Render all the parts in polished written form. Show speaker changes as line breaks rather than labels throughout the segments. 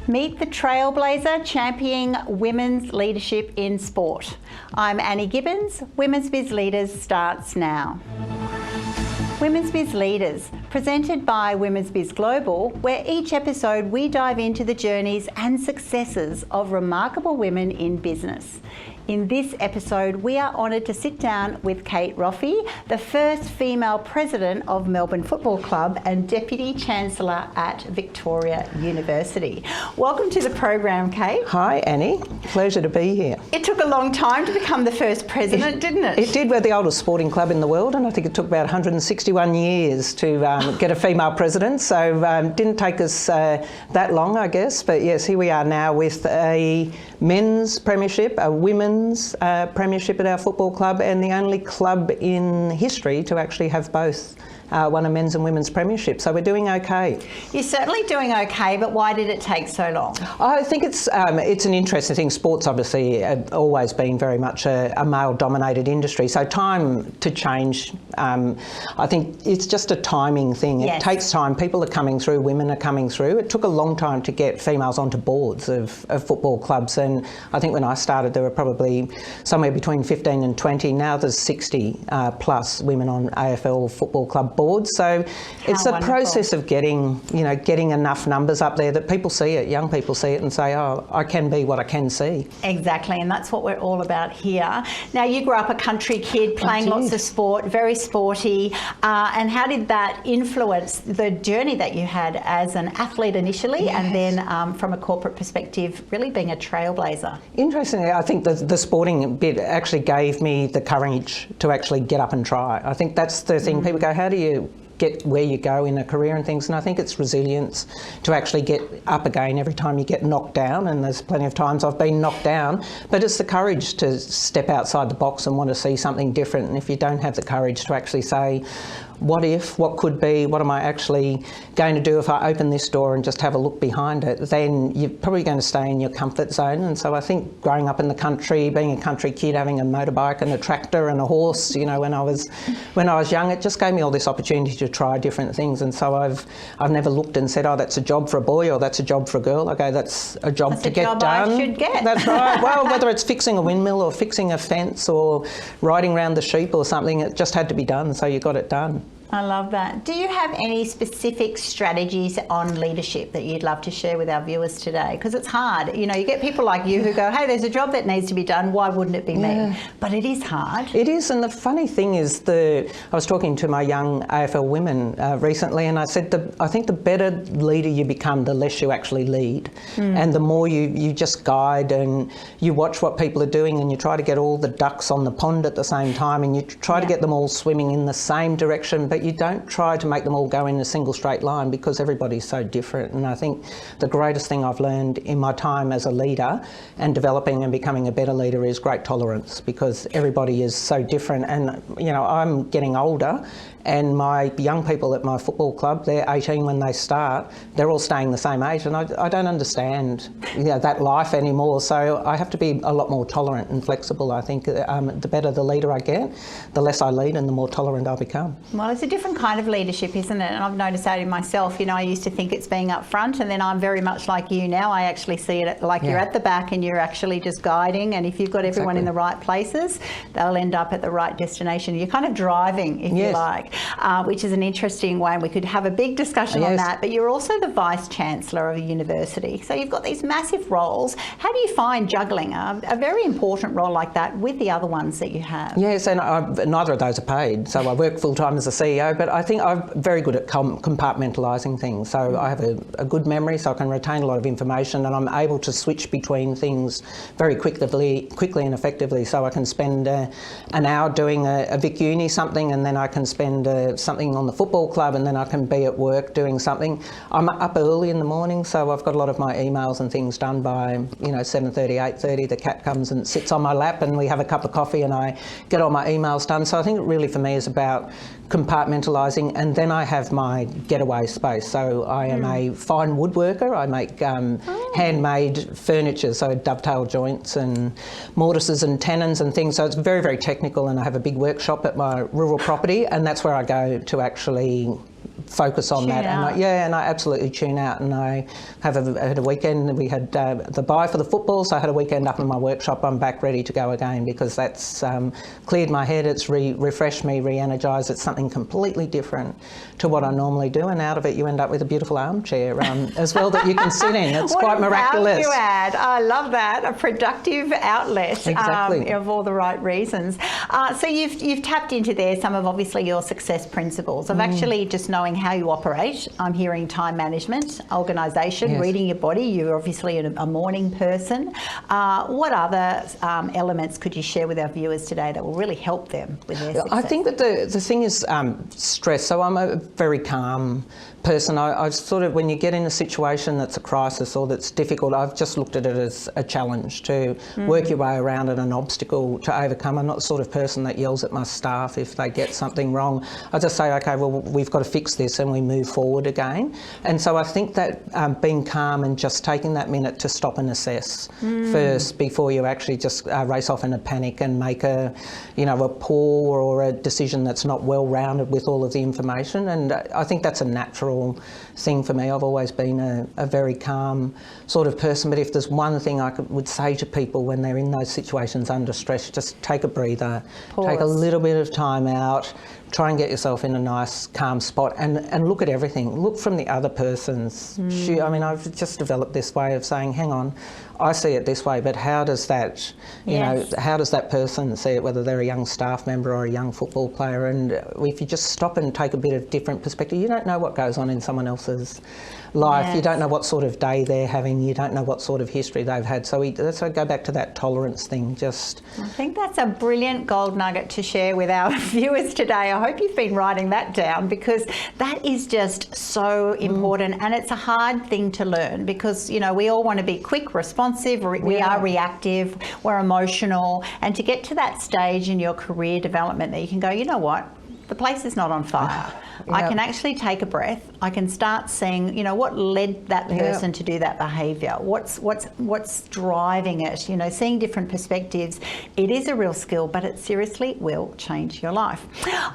Meet the trailblazer championing women's leadership in sport. I'm Annie Gibbons. Women's Biz Leaders starts now. Women's Biz Leaders, presented by Women's Biz Global, where each episode we dive into the journeys and successes of remarkable women in business. In this episode, we are honoured to sit down with Kate Roffey, the first female president of Melbourne Football Club and Deputy Chancellor at Victoria University. Welcome to the program, Kate.
Hi, Annie. Pleasure to be here.
It took a long time to become the first president, didn't it?
It did. We're the oldest sporting club in the world, and I think it took about 161 years to get a female president, so didn't take us that long, I guess. But yes, here we are now with a men's premiership, a women's premiership at our football club, and the only club in history to actually have both won a men's and women's premiership. So we're doing okay.
You're certainly doing okay, but why did it take so long?
I think it's an interesting thing. Sports obviously have always been very much a male-dominated industry, so time to change, I think it's just a timing thing.
Yes.
It takes time. People are coming through, women are coming through. It took a long time to get females onto boards of football clubs, and I think when I started there were probably somewhere between 15 and 20. Now there's 60 plus women on AFL football club boards. So it's a process of getting enough numbers up there that people see it, young people see it and say, oh, I can be what I can see.
Exactly, and that's what we're all about here. Now, you grew up a country kid, playing lots of sport, very sporty, and how did that influence the journey that you had as an athlete initially, and then from a corporate perspective, really being a trailblazer?
Interestingly, I think the sporting bit actually gave me the courage to actually get up and try. I think that's the thing. People go, how do you get where you go in a career and things, and I think it's resilience to actually get up again every time you get knocked down, and there's plenty of times I've been knocked down, but it's the courage to step outside the box and want to see something different. And if you don't have the courage to actually say, what if, what could be, what am I actually going to do if I open this door and just have a look behind it, then you're probably going to stay in your comfort zone. And so I think growing up in the country, being a country kid, having a motorbike and a tractor and a horse, when I was young, it just gave me all this opportunity to try different things. And so I've never looked and said, oh, that's a job for a boy or that's a job for a girl. I go, that's a job to get done.
I should get.
That's right. Well, whether it's fixing a windmill or fixing a fence or riding around the sheep or something, it just had to be done. So you got it done.
I love that. Do you have any specific strategies on leadership that you'd love to share with our viewers today? Because it's hard. You get people like you who go, hey, there's a job that needs to be done. Why wouldn't it be me? But it is hard.
It is. And the funny thing is, I was talking to my young AFL women recently, and I said, I think the better leader you become, the less you actually lead. And the more you just guide and you watch what people are doing and you try to get all the ducks on the pond at the same time, and you try to get them all swimming in the same direction, but you don't try to make them all go in a single straight line because everybody's so different. And I think the greatest thing I've learned in my time as a leader and developing and becoming a better leader is great tolerance, because everybody is so different. And I'm getting older, and my young people at my football club, they're 18 when they start, they're all staying the same age, and I don't understand that life anymore. So I have to be a lot more tolerant and flexible. I think the better the leader I get, the less I lead and the more tolerant I become.
Well, it's a different kind of leadership, isn't it? And I've noticed that in myself. I used to think it's being up front, and then I'm very much like you now. I actually see it like you're at the back and you're actually just guiding, and if you've got everyone in the right places, they'll end up at the right destination. You're kind of driving, if you like. Which is an interesting way, and we could have a big discussion on that. But you're also the Vice Chancellor of a university, so you've got these massive roles. How do you find juggling a very important role like that with the other ones that you have?
Yes, and neither of those are paid, so I work full-time as a CEO, but I think I'm very good at compartmentalising things. So I have a good memory, so I can retain a lot of information, and I'm able to switch between things very quickly and effectively. So I can spend an hour doing a Vic Uni something, and then I can spend something on the football club, and then I can be at work doing something. I'm up early in the morning, so I've got a lot of my emails and things done by 7:30, 8:30. The cat comes and sits on my lap and we have a cup of coffee and I get all my emails done. So I think it really for me is about compartmentalising, and then I have my getaway space. So I am a fine woodworker. I make handmade furniture, so dovetail joints and mortises and tenons and things. So it's very, very technical, and I have a big workshop at my rural property, and that's where I go to actually focus on
Tune
that.
out.
And I absolutely tune out. And I had a weekend. We had the bye for the football, so I had a weekend up in my workshop. I'm back ready to go again because that's cleared my head. It's refreshed me, re-energised. It's something completely different to what I normally do, and out of it you end up with a beautiful armchair as well that you can sit in. It's quite miraculous.
What a value add. I love that. A productive outlet.
Exactly.
Of all the right reasons. So you've tapped into there some of obviously your success principles of actually just knowing how you operate. I'm hearing time management, organisation,
Yes.
reading your body. You're obviously a morning person. What other elements could you share with our viewers today that will really help them with their success?
I think that the thing is stress. So I'm a very calm person. I sort of, when you get in a situation that's a crisis or that's difficult, I've just looked at it as a challenge to work your way around it, an obstacle to overcome. I'm not the sort of person that yells at my staff if they get something wrong. I just say, okay, well, we've got to fix this, and we move forward again. And so I think that being calm and just taking that minute to stop and assess first before you actually just race off in a panic and make a poor or a decision that's not well rounded with all of the information. And I think that's a natural thing for me. I've always been a very calm sort of person, but if there's one thing I would say to people when they're in those situations under stress, just take a breather,
Pause.
Take a little bit of time out, try and get yourself in a nice calm spot and look at everything. Look from the other person's shoe. I mean, I've just developed this way of saying, hang on, I see it this way, but how does that, how does that person see it, whether they're a young staff member or a young football player? And if you just stop and take a bit of different perspective, you don't know what goes on in someone else's life.
Yes.
You don't know what sort of day they're having. You don't know what sort of history they've had. So that's why I go back to that tolerance thing. I
think that's a brilliant gold nugget to share with our viewers today. I hope you've been writing that down because that is just so important, and it's a hard thing to learn because, we all want to be quick, responsive, we are reactive, we're emotional, and to get to that stage in your career development that you can go, you know what? The place is not on fire. I can actually take a breath. I can start seeing, what led that person to do that behaviour. What's driving it? Seeing different perspectives. It is a real skill, but it seriously will change your life.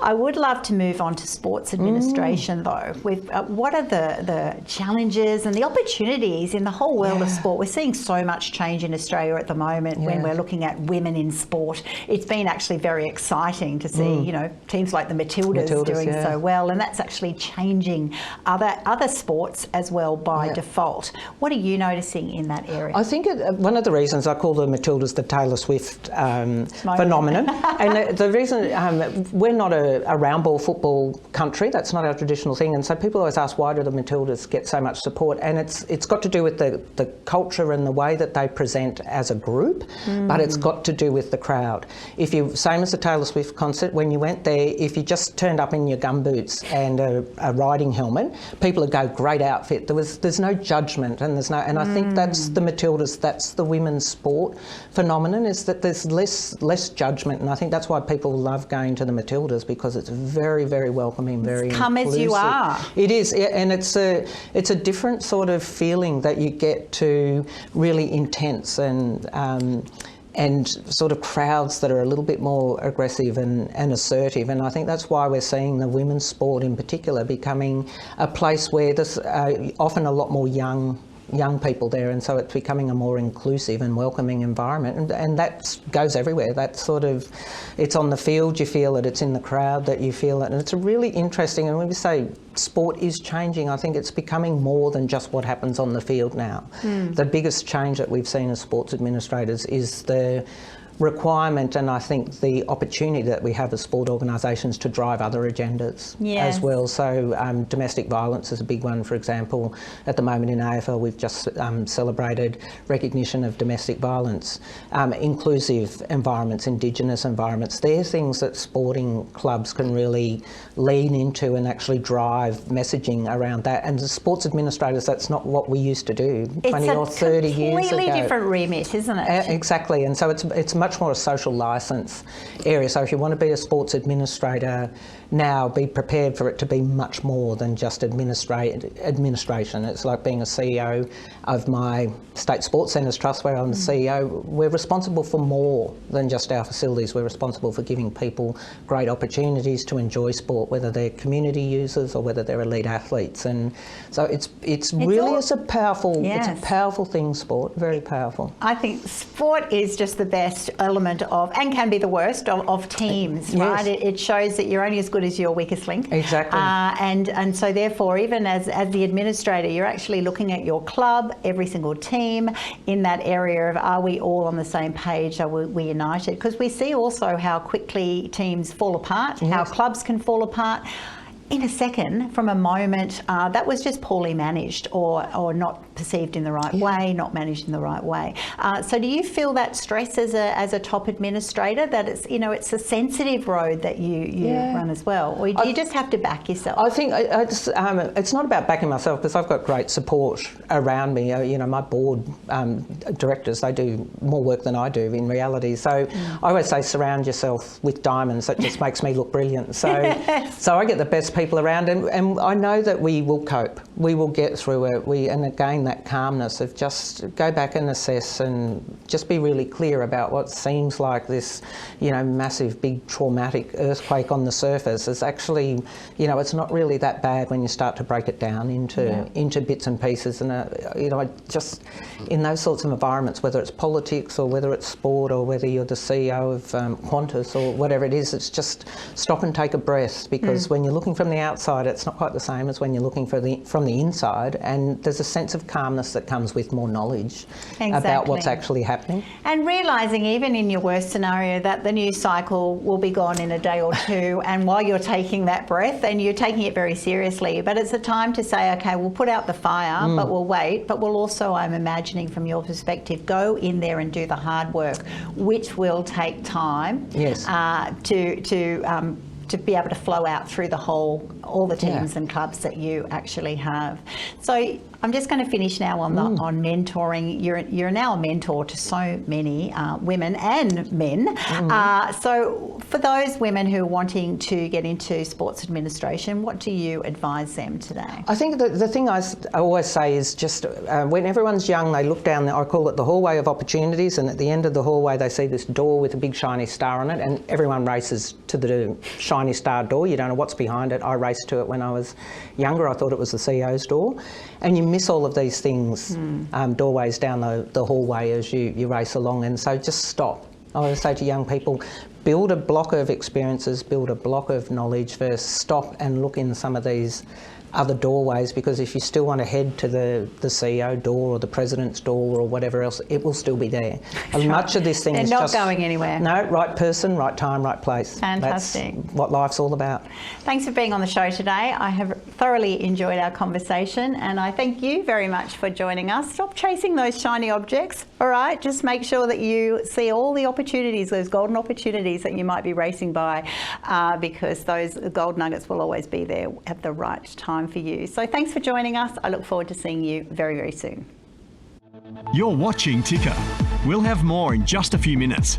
I would love to move on to sports administration, though. What are the challenges and the opportunities in the whole world of sport? We're seeing so much change in Australia at the moment when we're looking at women in sport. It's been actually very exciting to see, teams like the Matildas doing so well, and that's actually changing other sports as well by default. What are you noticing in that area?
I think one of the reasons I call the Matildas the Taylor Swift phenomenon, and the reason we're not a round ball football country, that's not our traditional thing, and so people always ask, why do the Matildas get so much support? And it's got to do with the culture and the way that they present as a group, but it's got to do with the crowd. Same as the Taylor Swift concert, when you went there, if you just turned up in your gumboots and a riding helmet, people would go, great outfit. There's no judgment, and I think that's the Matildas, that's the women's sport phenomenon, is that there's less judgment, and I think that's why people love going to the Matildas, because it's very, very welcoming, very
come
inclusive.
As you are.
It is, and it's a different sort of feeling that you get to really intense and sort of crowds that are a little bit more aggressive and assertive. And I think that's why we're seeing the women's sport in particular becoming a place where there's often a lot more young people there, and so it's becoming a more inclusive and welcoming environment, and that goes everywhere. That sort of, it's on the field, you feel it, it's in the crowd that you feel it, and it's a really interesting, and when we say sport is changing, I think it's becoming more than just what happens on the field now. The biggest change that we've seen as sports administrators is the requirement, and I think the opportunity that we have as sport organisations to drive other agendas as well. So domestic violence is a big one, for example. At the moment in AFL we've just celebrated recognition of domestic violence. Inclusive environments, Indigenous environments, they're things that sporting clubs can really lean into and actually drive messaging around that. And as sports administrators, that's not what we used to do 20 or 30 years ago.
It's a completely different remit, isn't it?
Exactly, and so it's much more a social licence area. So if you want to be a sports administrator now, be prepared for it to be much more than just administration. It's like being a CEO of my State Sports Centres Trust, where I'm the CEO. We're responsible for more than just our facilities. We're responsible for giving people great opportunities to enjoy sport, whether they're community users or whether they're elite athletes. And so it's a powerful thing, sport, very powerful.
I think sport is just the best element of, and can be the worst of teams,
Yes.
right? It shows that you're only as good as your weakest link.
Exactly.
And so therefore, even as the administrator, you're actually looking at your club, every single team in that area of, are we all on the same page? Are we united? Because we see also how quickly teams fall apart,
Yes.
how clubs can fall apart in a second from a moment that was just poorly managed or not perceived in the right way, not managed in the right way. So do you feel that stress as a top administrator, that it's, you know, it's a sensitive road that you run as well, or do you just have to back yourself?
I think it's not about backing myself, because I've got great support around me. You know, my board directors, they do more work than I do in reality. So I always say, surround yourself with diamonds. That just makes me look brilliant. So so I get the best people around, and I know that we will cope. We will get through it. And again, that calmness of just go back and assess and just be really clear about what seems like this, you know, massive, big, traumatic earthquake on the surface is actually, you know, it's not really that bad when you start to break it down into bits and pieces. And you know, just in those sorts of environments, whether it's politics or whether it's sport or whether you're the CEO of Qantas or whatever it is, it's just stop and take a breath, because when you're looking from the outside, it's not quite the same as when you're looking from the inside, and there's a sense of calmness that comes with more knowledge about what's actually happening. And
realising even in your worst scenario that the news cycle will be gone in a day or two, and while you're taking that breath, and you're taking it very seriously, but it's a time to say, okay, we'll put out the fire, but we'll wait, but we'll also, I'm imagining from your perspective, go in there and do the hard work, which will take time to be able to flow out through all the teams and clubs that you actually have. So I'm just going to finish now on mentoring. You're now a mentor to so many women and men. So for those women who are wanting to get into sports administration, what do you advise them today?
I think the thing I always say is just when everyone's young, they look down I call it the hallway of opportunities, and at the end of the hallway they see this door with a big shiny star on it, and everyone races to the shiny star door. You don't know what's behind it. I raced to it when I was younger. I thought it was the CEO's door. And you miss all of these things, doorways down the hallway as you race along. And so just stop. I always say to young people, build a block of experiences, build a block of knowledge first, stop and look in some of these other doorways, because if you still want to head to the CEO door or the president's door or whatever else, it will still be there. And much of this thing is just...
They're not going anywhere.
No, right person, right time, right place.
Fantastic.
That's what life's all about.
Thanks for being on the show today. I have thoroughly enjoyed our conversation, and I thank you very much for joining us. Stop chasing those shiny objects, all right? Just make sure that you see all the opportunities, those golden opportunities that you might be racing by, because those gold nuggets will always be there at the right time for you. So thanks for joining us. I look forward to seeing you very, very soon.
You're watching Ticker. We'll have more in just a few minutes.